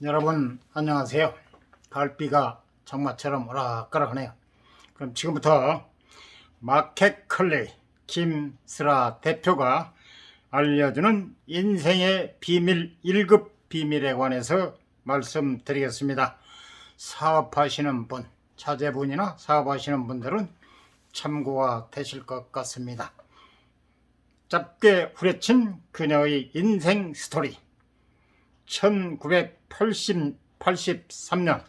여러분 안녕하세요. 가을비가 장마처럼 오락가락하네요. 그럼 지금부터 마켓컬리 김슬아 대표가 알려주는 인생의 비밀 1급 비밀에 관해서 말씀드리겠습니다. 사업하시는 분, 자제분이나 사업하시는 분들은 참고가 되실 것 같습니다. 짧게 후려친 그녀의 인생 스토리. 1983년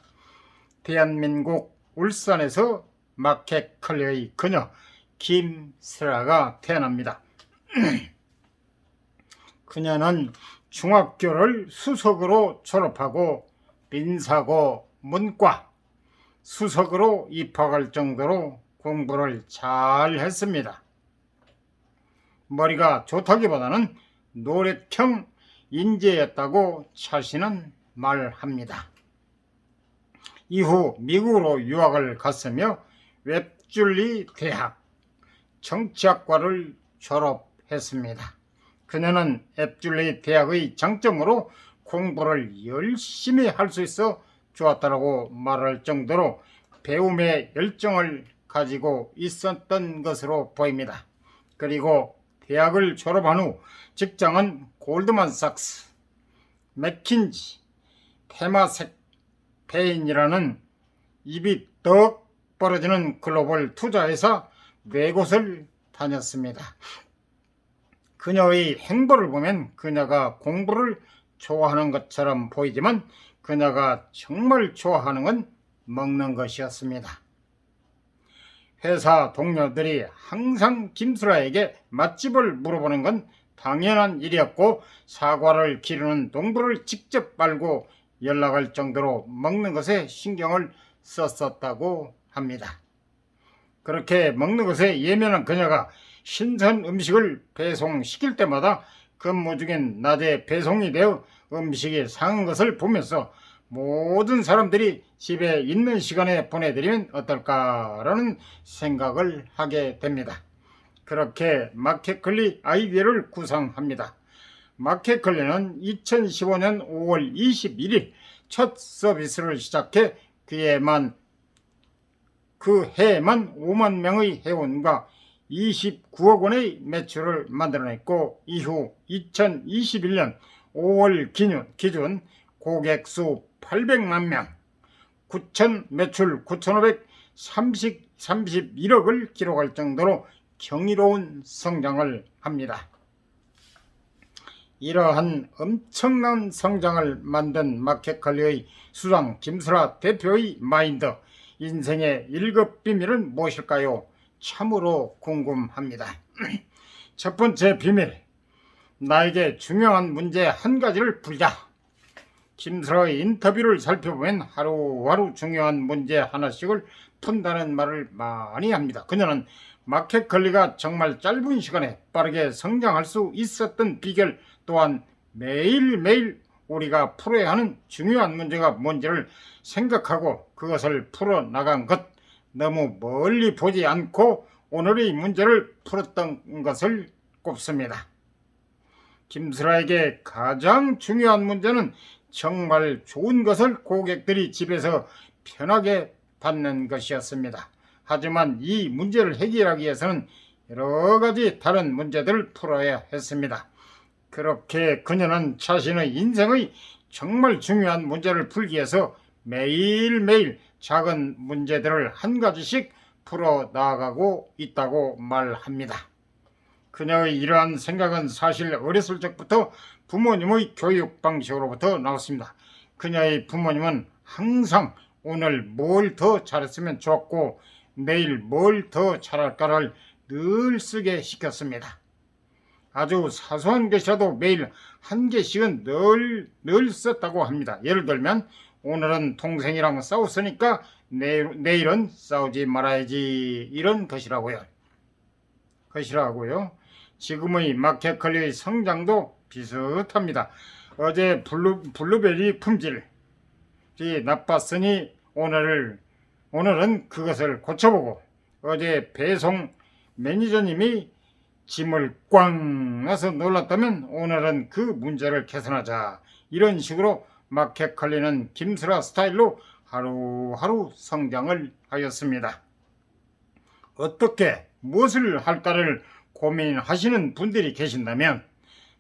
대한민국 울산에서 마켓컬리의 그녀 김슬아가 태어납니다. 그녀는 중학교를 수석으로 졸업하고 민사고 문과 수석으로 입학할 정도로 공부를 잘 했습니다. 머리가 좋다기보다는 노력형 인재였다고 자신은 말합니다. 이후 미국으로 유학을 갔으며 웹줄리 대학 정치학과를 졸업했습니다. 그녀는 웹줄리 대학의 장점으로 공부를 열심히 할 수 있어 좋았다고 말할 정도로 배움에 열정을 가지고 있었던 것으로 보입니다. 그리고 대학을 졸업한 후 직장은 골드만삭스, 맥킨지, 테마색 페인이라는 입이 떡 벌어지는 글로벌 투자회사 4곳을 다녔습니다. 그녀의 행보를 보면 그녀가 공부를 좋아하는 것처럼 보이지만 그녀가 정말 좋아하는 건 먹는 것이었습니다. 회사 동료들이 항상 김슬아에게 맛집을 물어보는 건 당연한 일이었고 사과를 기르는 동부를 직접 빨고 연락할 정도로 먹는 것에 신경을 썼었다고 합니다. 그렇게 먹는 것에 예민한 그녀가 신선 음식을 배송시킬 때마다 근무 중인 낮에 배송이 되어 음식이 상한 것을 보면서 모든 사람들이 집에 있는 시간에 보내드리면 어떨까라는 생각을 하게 됩니다. 그렇게 마켓컬리 아이디어를 구상합니다. 마켓컬리는 2015년 5월 21일 첫 서비스를 시작해 그 해만 5만 명의 회원과 29억 원의 매출을 만들어냈고 이후 2021년 5월 기준 고객 수 800만 명, 매출 9,531억을 기록할 정도로 경이로운 성장을 합니다. 이러한 엄청난 성장을 만든 마켓컬리의 수장 김슬아 대표의 마인드, 인생의 1급 비밀은 무엇일까요? 참으로 궁금합니다. 첫 번째 비밀, 나에게 중요한 문제 한 가지를 풀자. 김슬아의 인터뷰를 살펴보면 하루하루 중요한 문제 하나씩을 푼다는 말을 많이 합니다. 그녀는 마켓컬리가 정말 짧은 시간에 빠르게 성장할 수 있었던 비결 또한 매일매일 우리가 풀어야 하는 중요한 문제가 뭔지를 생각하고 그것을 풀어나간 것, 너무 멀리 보지 않고 오늘의 문제를 풀었던 것을 꼽습니다. 김슬아에게 가장 중요한 문제는 정말 좋은 것을 고객들이 집에서 편하게 받는 것이었습니다. 하지만 이 문제를 해결하기 위해서는 여러 가지 다른 문제들을 풀어야 했습니다. 그렇게 그녀는 자신의 인생의 정말 중요한 문제를 풀기 위해서 매일매일 작은 문제들을 한 가지씩 풀어나가고 있다고 말합니다. 그녀의 이러한 생각은 사실 어렸을 적부터 부모님의 교육 방식으로부터 나왔습니다. 그녀의 부모님은 항상 오늘 뭘 더 잘했으면 좋았고 내일 뭘 더 잘할까를 늘 쓰게 시켰습니다. 아주 사소한 것이라도 매일 한 개씩은 늘 썼다고 합니다. 예를 들면 오늘은 동생이랑 싸웠으니까 내일은 싸우지 말아야지, 이런 것이라고요. 지금의 마켓컬리의 성장도 비슷합니다. 어제 블루베리 품질이 나빴으니 오늘은 그것을 고쳐보고, 어제 배송 매니저님이 짐을 꽝 나서 놀랐다면 오늘은 그 문제를 개선하자, 이런 식으로 마켓컬리는 김슬아 스타일로 하루하루 성장을 하였습니다. 어떻게 무엇을 할까를 고민하시는 분들이 계신다면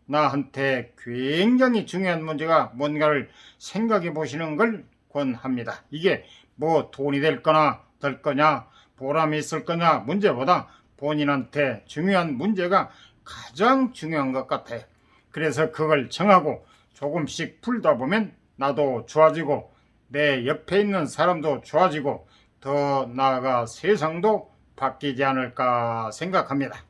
나한테 굉장히 중요한 문제가 뭔가를 생각해 보시는 걸 권합니다. 이게 뭐 돈이 될 거나 될 거냐, 보람이 있을 거냐 문제보다 본인한테 중요한 문제가 가장 중요한 것 같아요. 그래서 그걸 정하고 조금씩 풀다 보면 나도 좋아지고 내 옆에 있는 사람도 좋아지고 더 나아가 세상도 바뀌지 않을까 생각합니다.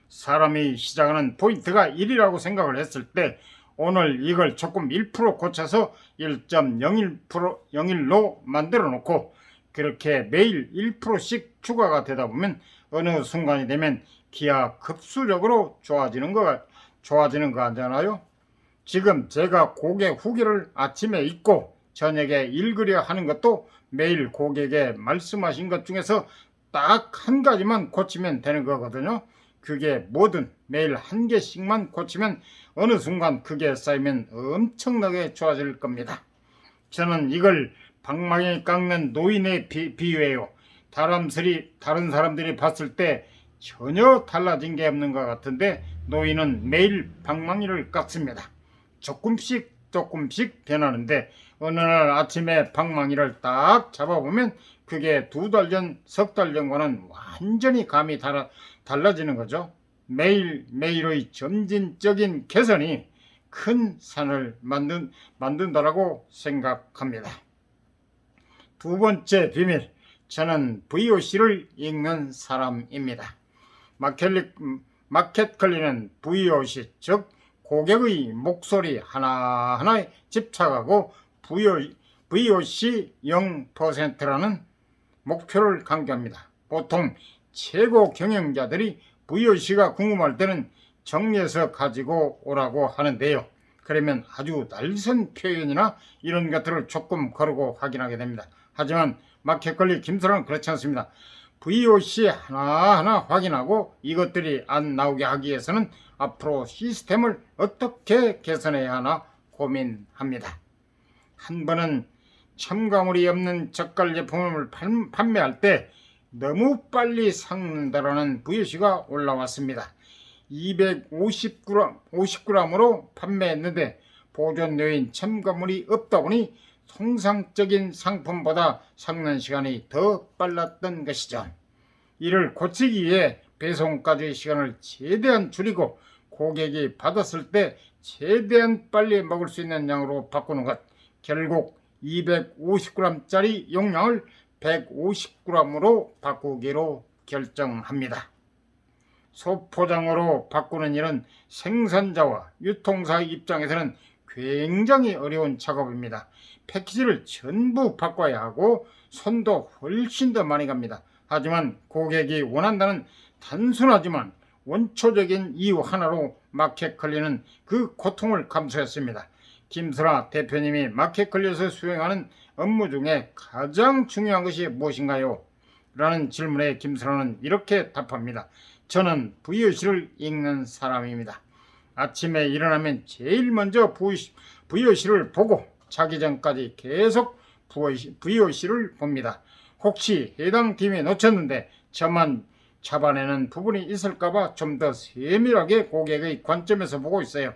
사람이 시작하는 포인트가 1이라고 생각을 했을 때 오늘 이걸 조금 1% 고쳐서 1.01%로 만들어 놓고 그렇게 매일 1%씩 추가가 되다 보면 어느 순간이 되면 기하급수적으로 좋아지는 거 아니잖아요. 지금 제가 고객 후기를 아침에 읽고 저녁에 읽으려 하는 것도 매일 고객에 말씀하신 것 중에서 딱 한 가지만 고치면 되는 거거든요. 그게 뭐든 매일 한 개씩만 고치면 어느 순간 그게 쌓이면 엄청나게 좋아질 겁니다. 저는 이걸 방망이 깎는 노인에 비유해요. 다른 사람들이 봤을 때 전혀 달라진 게 없는 것 같은데 노인은 매일 방망이를 깎습니다. 조금씩 변하는데 어느 날 아침에 방망이를 딱 잡아보면 그게 2달 전, 3달 전과는 완전히 감이 달라지는 거죠. 매일의 점진적인 개선이 큰 산을 만든다라고 생각합니다. 두 번째 비밀, 저는 VOC를 읽는 사람입니다. 마켓컬리는 VOC, 즉 고객의 목소리 하나하나에 집착하고 VOC 0%라는 목표를 강조합니다. 보통 최고 경영자들이 VOC가 궁금할 때는 정리해서 가지고 오라고 하는데요. 그러면 아주 날선 표현이나 이런 것들을 조금 거르고 확인하게 됩니다. 하지만 마켓컬리 김슬아는 그렇지 않습니다. VOC 하나하나 확인하고 이것들이 안 나오게 하기 위해서는 앞으로 시스템을 어떻게 개선해야 하나 고민합니다. 한 번은 첨가물이 없는 젓갈 제품을 판매할 때 너무 빨리 삭는다라는 VOC가 올라왔습니다. 250g으로 판매했는데 보존료인 첨가물이 없다 보니 통상적인 상품보다 삭는 시간이 더 빨랐던 것이죠. 이를 고치기 위해 배송까지의 시간을 최대한 줄이고 고객이 받았을 때 최대한 빨리 먹을 수 있는 양으로 바꾸는 것, 결국 250g짜리 용량을 150g으로 바꾸기로 결정합니다. 소포장으로 바꾸는 일은 생산자와 유통사 입장에서는 굉장히 어려운 작업입니다. 패키지를 전부 바꿔야 하고 손도 훨씬 더 많이 갑니다. 하지만 고객이 원한다는 단순하지만 원초적인 이유 하나로 마켓컬리는 그 고통을 감수했습니다. 김슬아 대표님이 마켓컬리에서 수행하는 업무 중에 가장 중요한 것이 무엇인가요? 라는 질문에 김슬아는 이렇게 답합니다. 저는 VOC를 읽는 사람입니다. 아침에 일어나면 제일 먼저 VOC를 보고 자기 전까지 계속 VOC를 봅니다. 혹시 해당 팀이 놓쳤는데 저만 잡아내는 부분이 있을까봐 좀 더 세밀하게 고객의 관점에서 보고 있어요.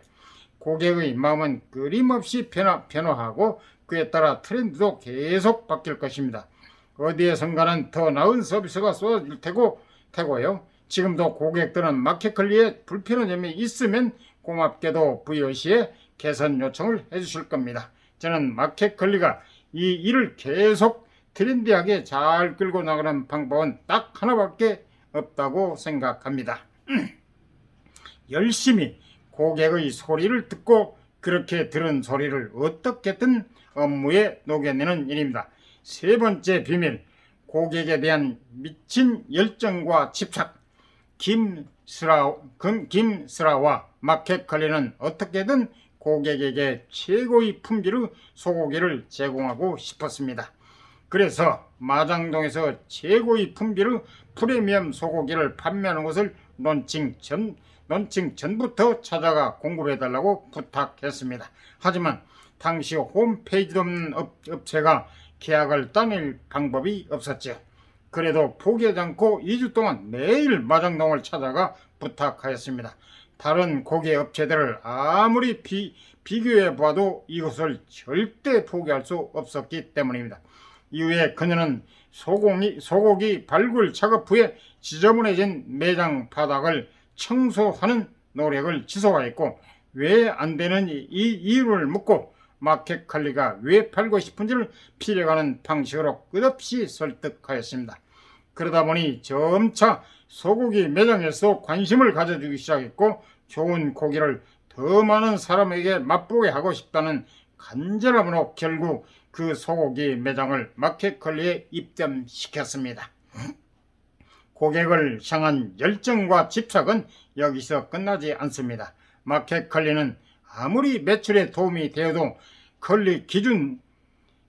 고객의 마음은 끊임없이 변화하고 그에 따라 트렌드도 계속 바뀔 것입니다. 어디에선가는 더 나은 서비스가 쏟아질 테고요. 지금도 고객들은 마켓컬리에 불편한 점이 있으면 고맙게도 VOC에 개선 요청을 해주실 겁니다. 저는 마켓컬리가 이 일을 계속 트렌디하게 잘 끌고 나가는 방법은 딱 하나밖에 없다고 생각합니다. 열심히 고객의 소리를 듣고 그렇게 들은 소리를 어떻게든 업무에 녹여내는 일입니다. 세 번째 비밀, 고객에 대한 미친 열정과 집착. 김슬아와 마켓컬리는 어떻게든 고객에게 최고의 품질의 소고기를 제공하고 싶었습니다. 그래서 마장동에서 최고의 품질의 프리미엄 소고기를 판매하는 곳을 론칭 전부터 찾아가 공급해달라고 부탁했습니다. 하지만 당시 홈페이지도 없는 업체가 계약을 따낼 방법이 없었죠. 그래도 포기하지 않고 2주 동안 매일 마장동을 찾아가 부탁하였습니다. 다른 고개 업체들을 아무리 비교해 봐도 이것을 절대 포기할 수 없었기 때문입니다. 이후에 그녀는 소고기 발굴 작업 후에 지저분해진 매장 바닥을 청소하는 노력을 지속하였고, 왜 안 되는지 이 이유를 묻고 마켓컬리가 왜 팔고 싶은지를 피력하는 방식으로 끝없이 설득하였습니다. 그러다 보니 점차 소고기 매장에서 관심을 가져주기 시작했고, 좋은 고기를 더 많은 사람에게 맛보게 하고 싶다는 간절함으로 결국 그 소고기 매장을 마켓컬리에 입점시켰습니다. 고객을 향한 열정과 집착은 여기서 끝나지 않습니다. 마켓컬리는 아무리 매출에 도움이 되어도 컬리 기준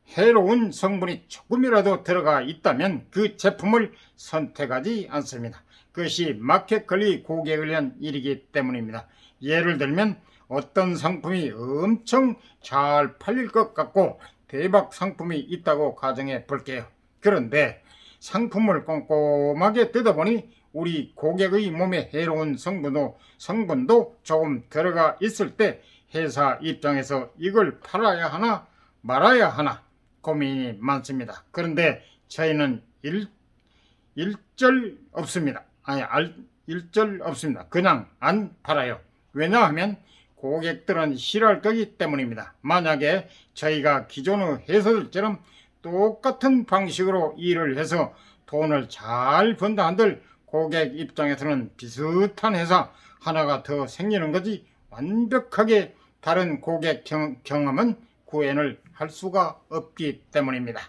해로운 성분이 조금이라도 들어가 있다면 그 제품을 선택하지 않습니다. 그것이 마켓컬리 고객을 위한 일이기 때문입니다. 예를 들면 어떤 상품이 엄청 잘 팔릴 것 같고 대박 상품이 있다고 가정해 볼게요. 그런데 상품을 꼼꼼하게 뜯어보니 우리 고객의 몸에 해로운 성분도 조금 들어가 있을 때 회사 입장에서 이걸 팔아야 하나 말아야 하나 고민이 많습니다. 그런데 저희는 일절 없습니다. 그냥 안 팔아요. 왜냐하면 고객들은 싫어할 거기 때문입니다. 만약에 저희가 기존의 회사들처럼 똑같은 방식으로 일을 해서 돈을 잘 번다 한들 고객 입장에서는 비슷한 회사 하나가 더 생기는 거지 완벽하게 다른 고객 경험은 구현을 할 수가 없기 때문입니다.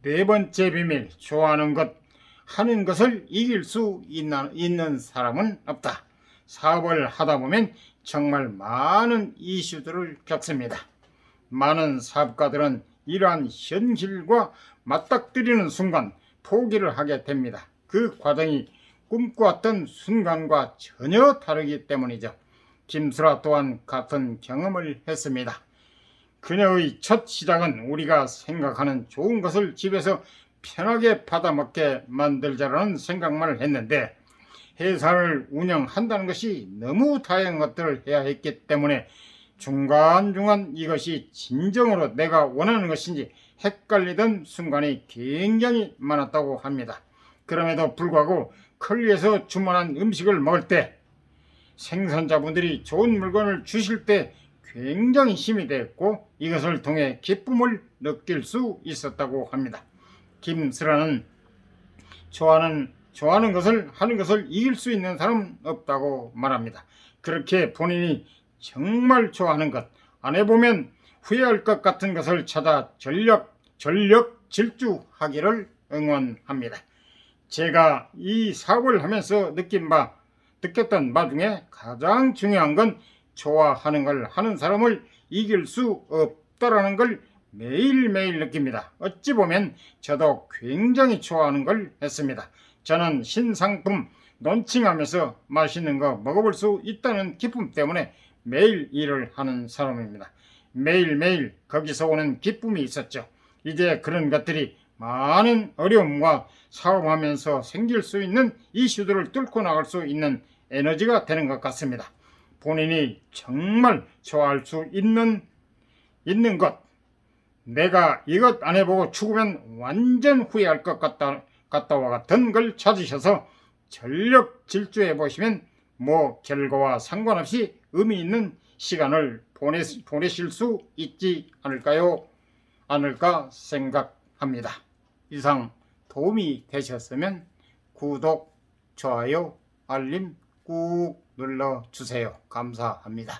네 번째 비밀, 좋아하는 것, 하는 것을 이길 수 있는 사람은 없다. 사업을 하다 보면 정말 많은 이슈들을 겪습니다. 많은 사업가들은 이러한 현실과 맞닥뜨리는 순간 포기를 하게 됩니다. 그 과정이 꿈꿔왔던 순간과 전혀 다르기 때문이죠. 김수라 또한 같은 경험을 했습니다. 그녀의 첫 시작은 우리가 생각하는 좋은 것을 집에서 편하게 받아먹게 만들자라는 생각만을 했는데, 회사를 운영한다는 것이 너무 다양한 것들을 해야 했기 때문에 중간중간 이것이 진정으로 내가 원하는 것인지 헷갈리던 순간이 굉장히 많았다고 합니다. 그럼에도 불구하고 컬리에서 주문한 음식을 먹을 때 생산자분들이 좋은 물건을 주실 때 굉장히 힘이 되었고, 이것을 통해 기쁨을 느낄 수 있었다고 합니다. 김슬아는 좋아하는 것을 하는 것을 이길 수 있는 사람은 없다고 말합니다. 그렇게 본인이 정말 좋아하는 것, 안 해보면 후회할 것 같은 것을 찾아 전력 질주하기를 응원합니다. 제가 이 사업을 하면서 느꼈던 바 중에 가장 중요한 건 좋아하는 걸 하는 사람을 이길 수 없다라는 걸 매일매일 느낍니다. 어찌 보면 저도 굉장히 좋아하는 걸 했습니다. 저는 신상품 론칭하면서 맛있는 거 먹어볼 수 있다는 기쁨 때문에 매일 일을 하는 사람입니다. 매일매일 거기서 오는 기쁨이 있었죠. 이제 그런 것들이 많은 어려움과 사업하면서 생길 수 있는 이슈들을 뚫고 나갈 수 있는 에너지가 되는 것 같습니다. 본인이 정말 좋아할 수 있는 것, 내가 이것 안 해보고 죽으면 완전 후회할 것 같다와 같은 걸 찾으셔서 전력 질주해 보시면 결과와 상관없이 의미 있는 시간을 보내실 수 있지 않을까 생각합니다. 이상 도움이 되셨으면 구독, 좋아요, 알림 꾹 눌러주세요. 감사합니다.